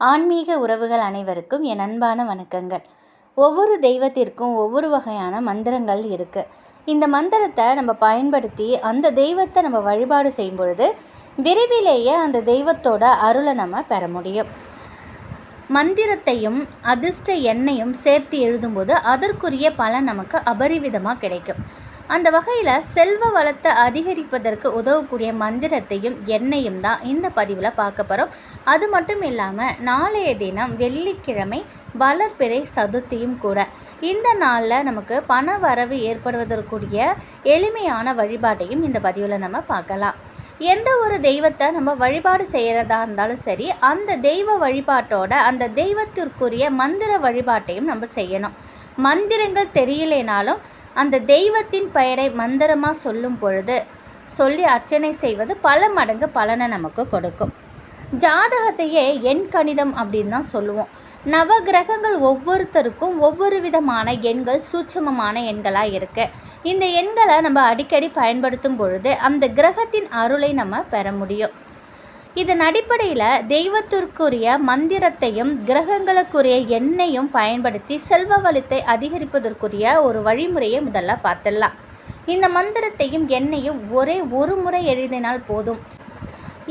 ஆன்மீக உறவுகள் அனைவருக்கும் என் அன்பான வணக்கங்கள். ஒவ்வொரு தெய்வத்திற்கும் ஒவ்வொரு வகையான மந்திரங்கள் இருக்குது. இந்த மந்திரத்தை நம்ம பயன்படுத்தி அந்த தெய்வத்தை நம்ம வழிபாடு செய்யும் பொழுது விரைவிலேயே அந்த தெய்வத்தோட அருளை நம்ம பெற முடியும். மந்திரத்தையும் அதிர்ஷ்ட எண்ணையும் சேர்த்து எழுதும்போது அதற்குரிய பலன் நமக்கு அபரிவிதமாக கிடைக்கும். அந்த வகையில் செல்வ வளத்தை அதிகரிப்பதற்கு உதவக்கூடிய மந்திரத்தையும் எண்ணையும் தான் இந்த பதிவில் பார்க்க போகிறோம். அது மட்டும் இல்லாமல் நாளைய தினம் வெள்ளிக்கிழமை வளர்பிறை சதுர்த்தியும் கூட. இந்த நாளில் நமக்கு பண வரவு ஏற்படுவதற்குரிய எளிமையான வழிபாட்டையும் இந்த பதிவில் நம்ம பார்க்கலாம். எந்த ஒரு தெய்வத்தை நம்ம வழிபாடு செய்கிறதா இருந்தாலும் சரி, அந்த தெய்வ வழிபாட்டோட அந்த தெய்வத்திற்குரிய மந்திர வழிபாட்டையும் நம்ம செய்யணும். மந்திரங்கள் தெரியலேனாலும் அந்த தெய்வத்தின் பெயரை மந்திரமாக சொல்லும் பொழுது சொல்லி அர்ச்சனை செய்வது பல மடங்கு பலனை நமக்கு கொடுக்கும். ஜாதகத்தையே எண் கணிதம் அப்படின்னு தான் சொல்லுவோம். நவகிரகங்கள் ஒவ்வொருத்தருக்கும் ஒவ்வொரு விதமான எண்கள் சூட்சமமான எண்களாக இருக்குது. இந்த எண்களை நம்ம அடிக்கடி பயன்படுத்தும் பொழுது அந்த கிரகத்தின் அருளை நம்ம பெற முடியும். இதன் அடிப்படையில் தெய்வத்திற்குரிய மந்திரத்தையும் கிரகங்களுக்குரிய எண்ணையும் பயன்படுத்தி செல்வ வளத்தை அதிகரிப்பதற்குரிய ஒரு வழிமுறையை முதல்ல பார்த்துடலாம். இந்த மந்திரத்தையும் எண்ணையும் ஒரு முறை எழுதினால் போதும்.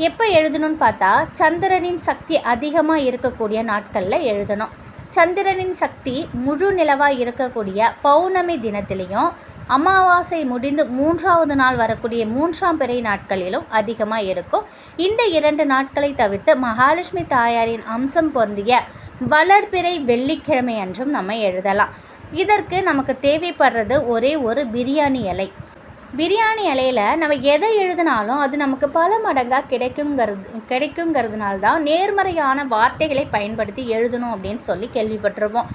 எப்போ எழுதணும்னு பார்த்தா, சந்திரனின் சக்தி அதிகமாக இருக்கக்கூடிய நாட்களில் எழுதணும். சந்திரனின் சக்தி முழு நிலவாக இருக்கக்கூடிய பௌர்ணமி தினத்திலையும் அமாவாசை முடிந்து 3வது நாள் வரக்கூடிய 3ஆம் பிறை நாட்களிலும் அதிகமாக இருக்கும். இந்த 2 நாட்களை தவிர்த்து மகாலட்சுமி தாயாரின் அம்சம் பொருந்திய வளர்பிறை வெள்ளிக்கிழமை அன்றும் நம்ம எழுதலாம். இதற்கு நமக்கு தேவைப்படுறது ஒரே ஒரு பிரியாணி இலை. பிரியாணி இலையில் நம்ம எதை எழுதினாலும் அது நமக்கு பல மடங்காக கிடைக்குங்கிறதுனால தான் நேர்மறையான வார்த்தைகளை பயன்படுத்தி எழுதணும் அப்படின்னு சொல்லி கேள்விப்பட்டிருப்போம்.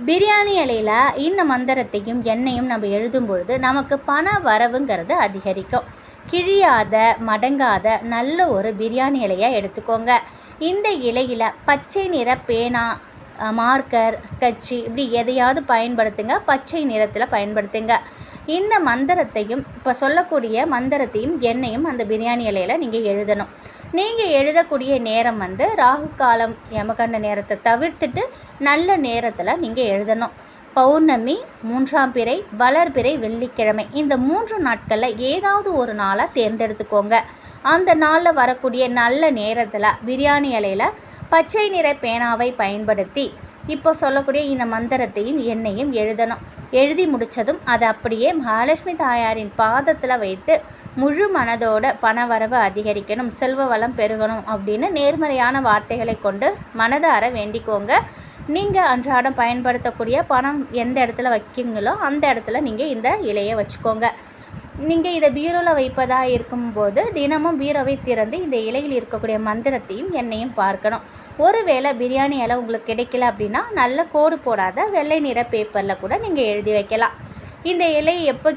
பிரியாணி இலையில் இந்த மந்திரத்தையும் எண்ணையும் நம்ம எழுதும் பொழுது நமக்கு பண வரவுங்கிறது அதிகரிக்கும். கிழியாத மடங்காத நல்ல ஒரு பிரியாணி இலையை எடுத்துக்கோங்க. இந்த இலையில் பச்சை நிற பேனா, மார்க்கர், ஸ்கெட்சு இப்படி எதையாவது பயன்படுத்துங்க. பச்சை நிறத்தில் பயன்படுத்துங்க. இந்த மந்திரத்தையும் இப்போ சொல்லக்கூடிய மந்திரத்தையும் எண்ணையும் அந்த பிரியாணி இலையில் நீங்கள் எழுதணும். நீங்கள் எழுதக்கூடிய நேரம் ராகு காலம் யமகண்ட நேரத்தை தவிர்த்துட்டு நல்ல நேரத்தில் நீங்கள் எழுதணும். பௌர்ணமி, 3ஆம் பிறை, வளர்பிறை, வெள்ளிக்கிழமை இந்த 3 நாட்களில் ஏதாவது ஒரு நாளாக தேர்ந்தெடுத்துக்கோங்க. அந்த நாளில் வரக்கூடிய நல்ல நேரத்தில் பிரியாணி இலையில் பச்சை நிற பேனாவை பயன்படுத்தி இப்போ சொல்லக்கூடிய இந்த மந்திரத்தையும் எண்ணையும் எழுதணும். எழுதி முடித்ததும் அதை அப்படியே மகாலட்சுமி தாயாரின் பாதத்தில் வைத்து முழு மனதோட பணவரவு அதிகரிக்கணும், செல்வ வளம் பெருகணும் அப்படின்னு நேர்மறையான வார்த்தைகளை கொண்டு மனதார வேண்டிக்கோங்க. நீங்கள் அன்றாடம் பயன்படுத்தக்கூடிய பணம் எந்த இடத்துல வைக்கிங்களோ அந்த இடத்துல நீங்கள் இந்த இலையை வச்சுக்கோங்க. நீங்கள் இதை பீரோவில் வைப்பதாக இருக்கும்போது தினமும் பீரோவை திறந்து இந்த இலையில் இருக்கக்கூடிய மந்திரத்தையும் எண்ணையும் பார்க்கணும். ஒருவேளை பிரியாணி இலை உங்களுக்கு கிடைக்கல அப்படின்னா நல்ல கோடு போடாத வெள்ளை நிற பேப்பரில் கூட நீங்கள் எழுதி வைக்கலாம். இந்த இலை எப்போ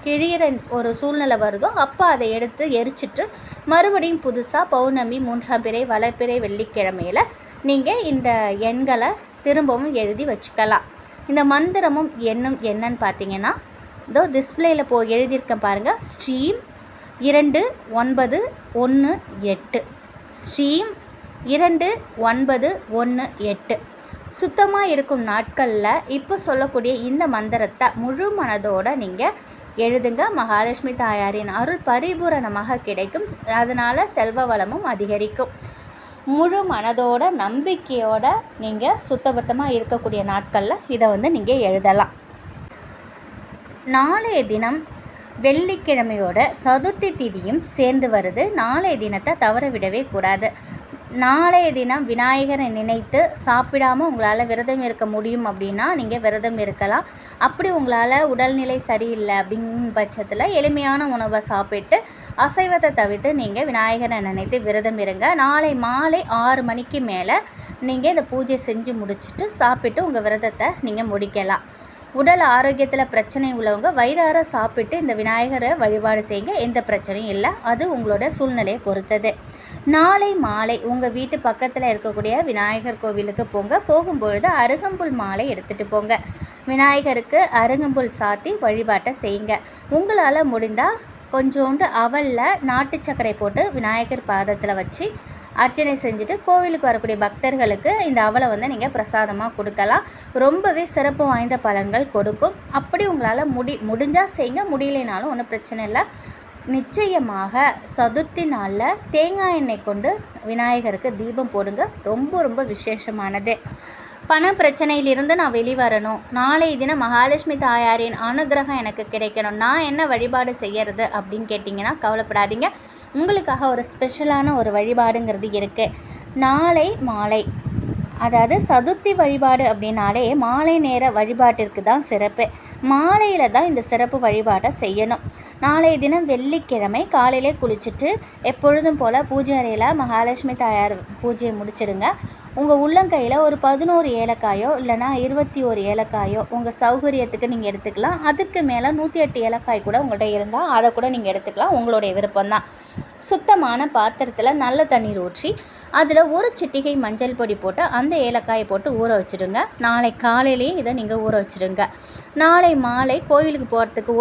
கிழியிற ஒரு சூழ்நிலை வருதோ அப்போ அதை எடுத்து எரிச்சிட்டு மறுபடியும் புதுசாக பௌர்ணமி, 3ஆம் பிறை, வளர்பிறை, வெள்ளிக்கிழமையில் நீங்கள் இந்த எண்களை திரும்பவும் எழுதி வச்சுக்கலாம். இந்த மந்திரமும் எண்ணும் என்னன்னு பார்த்தீங்கன்னா, இதோ டிஸ்பிளேயில் எழுதியிருக்கேன் பாருங்கள். ஸ்ரீம் 2918 ஸ்ரீம் 2918. சுத்தமாக இருக்கும் நாட்களில் இப்போ சொல்லக்கூடிய இந்த மந்திரத்தை முழு மனதோடு நீங்கள் எழுதுங்க. மகாலட்சுமி தாயாரின் அருள் பரிபூரணமாக கிடைக்கும். அதனால் செல்வ வளமும் அதிகரிக்கும். முழு மனதோட நம்பிக்கையோட நீங்கள் சுத்தபத்தமாக இருக்கக்கூடிய நாட்களில் இதை நீங்கள் எழுதலாம். நாளைய தினம் வெள்ளிக்கிழமையோட சதுர்த்தி திதியும் சேர்ந்து வருது. நாளைய தினத்தை தவற விடவே கூடாது. நாளைய தினம் விநாயகரை நினைத்து சாப்பிடாமல் உங்களால் விரதம் இருக்க முடியும் அப்படின்னா நீங்கள் விரதம் இருக்கலாம். அப்படி உங்களால் உடல்நிலை சரியில்லை அப்படிங்கிற பட்சத்தில் எளிமையான உணவை சாப்பிட்டு அசைவத்தை தவிர்த்து நீங்கள் விநாயகரை நினைத்து விரதம் இருங்க. நாளை மாலை 6 மணிக்கு மேலே நீங்கள் இந்த பூஜை செஞ்சு முடிச்சுட்டு சாப்பிட்டு உங்கள் விரதத்தை நீங்கள் முடிக்கலாம். உடல் ஆரோக்கியத்தில் பிரச்சனை உள்ளவங்க வயிறார சாப்பிட்டு இந்த விநாயகரை வழிபாடு செய்யுங்க. எந்த பிரச்சனையும் இல்லை. அது உங்களோட சூழ்நிலையை பொறுத்தது. நாளை மாலை உங்கள் வீட்டு பக்கத்தில் இருக்கக்கூடிய விநாயகர் கோவிலுக்கு போங்க. போகும்பொழுது அருகம்புல் மாலை எடுத்துகிட்டு போங்க. விநாயகருக்கு அருகம்புல் சாத்தி வழிபாட்டை செய்யுங்க. உங்களால் முடிந்தால் கொஞ்சோண்டு அவலில் நாட்டு சர்க்கரை போட்டு விநாயகர் பாதத்தில் வச்சு அர்ச்சனை செஞ்சுட்டு கோவிலுக்கு வரக்கூடிய பக்தர்களுக்கு இந்த அவலை வந்து நீங்கள் பிரசாதமாக கொடுக்கலாம். ரொம்பவே சிறப்பு வாய்ந்த பலன்கள் கொடுக்கும். அப்படி உங்களால் முடிஞ்சால் செய்யுங்க, முடியலைனாலும் ஒன்றும் பிரச்சனை இல்லை. நிச்சயமாக சதுர்த்தி நாளில் தேங்காய் எண்ணெய் கொண்டு விநாயகருக்கு தீபம் போடுங்க. ரொம்ப ரொம்ப விசேஷமானது. பண பிரச்சனையிலிருந்து நான் வெளிவரணும், நாளை தினம் மகாலட்சுமி தாயாரின் அனுகிரகம் எனக்கு கிடைக்கணும், நான் என்ன வழிபாடு செய்யறது அப்படின்னு கேட்டிங்கன்னா கவலைப்படாதீங்க. உங்களுக்காக ஒரு ஸ்பெஷலான ஒரு வழிபாடுங்கிறது இருக்குது. நாளை மாலை, அதாவது சதுர்த்தி வழிபாடு அப்படின்னாலே மாலை நேர வழிபாட்டிற்கு தான் சிறப்பு. மாலையில் தான் இந்த சிறப்பு வழிபாட்டை செய்யணும். நாளைய தினம் வெள்ளிக்கிழமை காலையிலே குளிச்சுட்டு எப்பொழுதும் போல் பூஜை அறையில் மகாலட்சுமி தாயார் பூஜையை முடிச்சிடுங்க. உங்கள் உள்ளங்கையில் ஒரு 11 ஏலக்காயோ இல்லைனா 21 ஏலக்காயோ உங்கள் சௌகரியத்துக்கு நீங்கள் எடுத்துக்கலாம். அதற்கு மேலே 108 ஏலக்காய் கூட உங்கள்கிட்ட இருந்தால் அதை கூட நீங்கள் எடுத்துக்கலாம், உங்களுடைய விருப்பம்தான். சுத்தமான பாத்திரத்தில் நல்ல தண்ணீர் ஊற்றி அதில் ஒரு சிட்டிகை மஞ்சள் பொடி போட்டு அந்த ஏலக்காயை போட்டு ஊற வச்சுடுங்க. நாளை காலையிலேயே இதை நீங்கள் ஊற வச்சுடுங்க. நாளை மாலை கோயிலுக்கு போகிறதுக்கு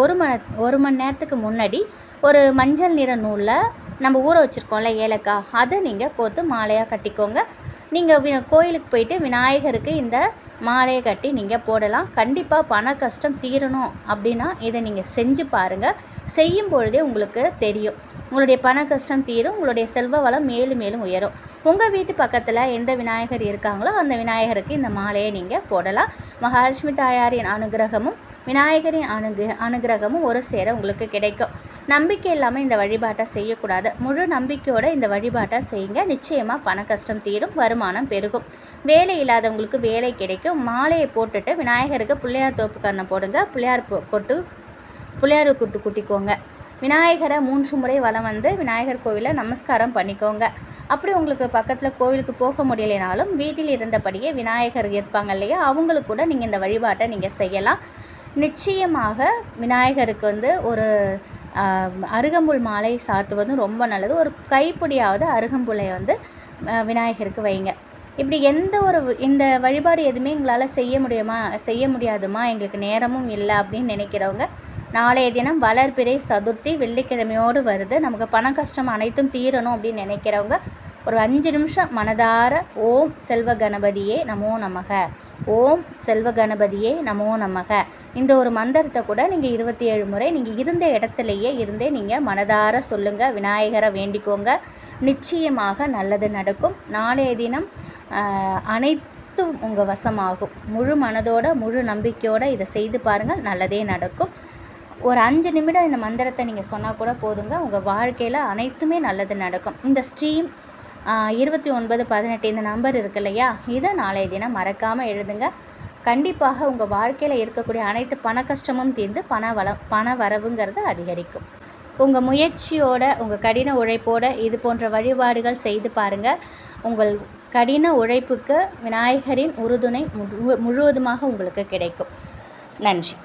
ஒரு மணி நேரத்துக்கு முன்னாடி ஒரு மஞ்சள் நிற நூலில் நம்ம ஊற வச்சுருக்கோம்ல ஏலக்காய், அதை நீங்கள் கோர்த்து மாலையாக கட்டிக்கோங்க. நீங்கள் கோயிலுக்கு போயிட்டு விநாயகருக்கு இந்த மாலையை கட்டி நீங்கள் போடலாம். கண்டிப்பாக பண கஷ்டம் தீரணும் அப்படின்னா இதை நீங்கள் செஞ்சு பாருங்கள். செய்யும் பொழுதே உங்களுக்கு தெரியும், உங்களுடைய பண கஷ்டம் தீரும், உங்களுடைய செல்வ வளம் மேலும் மேலும் உயரும். உங்கள் வீட்டு பக்கத்தில் எந்த விநாயகர் இருக்காங்களோ அந்த விநாயகருக்கு இந்த மாலையை நீங்கள் போடலாம். மகாலட்சுமி தாயாரின் அனுகிரகமும் விநாயகரின் அனுகிரகமும் ஒரு சேர உங்களுக்கு கிடைக்கும். நம்பிக்கை இல்லாமல் இந்த வழிபாட்டை செய்யக்கூடாது. முழு நம்பிக்கையோடு இந்த வழிபாட்டை செய்யுங்க. நிச்சயமாக பண கஷ்டம் தீரும், வருமானம் பெருகும். வேலை இல்லாதவங்களுக்கு வேலை கிடைக்கும். மாலையை போட்டுட்டு விநாயகருக்கு பிள்ளையார் தோப்பு கண்ணை போடுங்க. பிள்ளையார் கூட்டு கூட்டிக்கோங்க. விநாயகரை 3 முறை வலம் வந்து விநாயகர் கோவிலில் நமஸ்காரம் பண்ணிக்கோங்க. அப்படி உங்களுக்கு பக்கத்தில் கோவிலுக்கு போக முடியலைனாலும் வீட்டில் இருந்தபடியே விநாயகர் இருப்பாங்க இல்லையா, அவங்களுக்கு கூட நீங்கள் இந்த வழிபாட்டை நீங்கள் செய்யலாம். நிச்சயமாக விநாயகருக்கு வந்து ஒரு அருகம்புல் மாலை சாத்துவதும் ரொம்ப நல்லது. ஒரு கைப்பிடியாவது அருகம்புல்லை வந்து விநாயகருக்கு வைங்க. இப்படி இந்த வழிபாடு எதுவுமே எங்களால் செய்ய முடியாதுமா, எங்களுக்கு நேரமும் இல்லை அப்படின்னு நினைக்கிறவங்க, நாளைய தினம் வளர்பிறை சதுர்த்தி வெள்ளிக்கிழமையோடு வருது, நமக்கு பண கஷ்டம் அனைத்தும் தீரணும் அப்படின்னு நினைக்கிறவங்க ஒரு 5 நிமிஷம் மனதார ஓம் செல்வ கணபதியே நமோ நமக, ஓம் செல்வ கணபதியே நமோ நமக, இந்த ஒரு மந்திரத்தை கூட நீங்கள் 27 முறை நீங்கள் இருந்த இடத்துலையே இருந்தே நீங்கள் மனதார சொல்லுங்கள். விநாயகரை வேண்டிக்கோங்க. நிச்சயமாக நல்லது நடக்கும். நாளைய தினம் அனைத்தும் உங்கள் வசமாகும். முழு மனதோட முழு நம்பிக்கையோடு இதை செய்து பாருங்கள், நல்லதே நடக்கும். ஒரு 5 நிமிடம் இந்த மந்திரத்தை நீங்கள் சொன்னால் கூட போதுங்க, உங்கள் வாழ்க்கையில் அனைத்துமே நல்லது நடக்கும். இந்த ஸ்ட்ரீம் 2918 இந்த நம்பர் இருக்கு இல்லையா, இதை நாளைய தினம் மறக்காமல் எழுதுங்க. கண்டிப்பாக உங்கள் வாழ்க்கையில் இருக்கக்கூடிய அனைத்து பண கஷ்டமும் தீர்ந்து பண வரவுங்கிறது அதிகரிக்கும். உங்கள் முயற்சியோட உங்கள் கடின உழைப்போட இது போன்ற வழிபாடுகள் செய்து பாருங்கள். உங்கள் கடின உழைப்புக்கு விநாயகரின் உறுதுணை முழுவதுமாக உங்களுக்கு கிடைக்கும். நன்றி.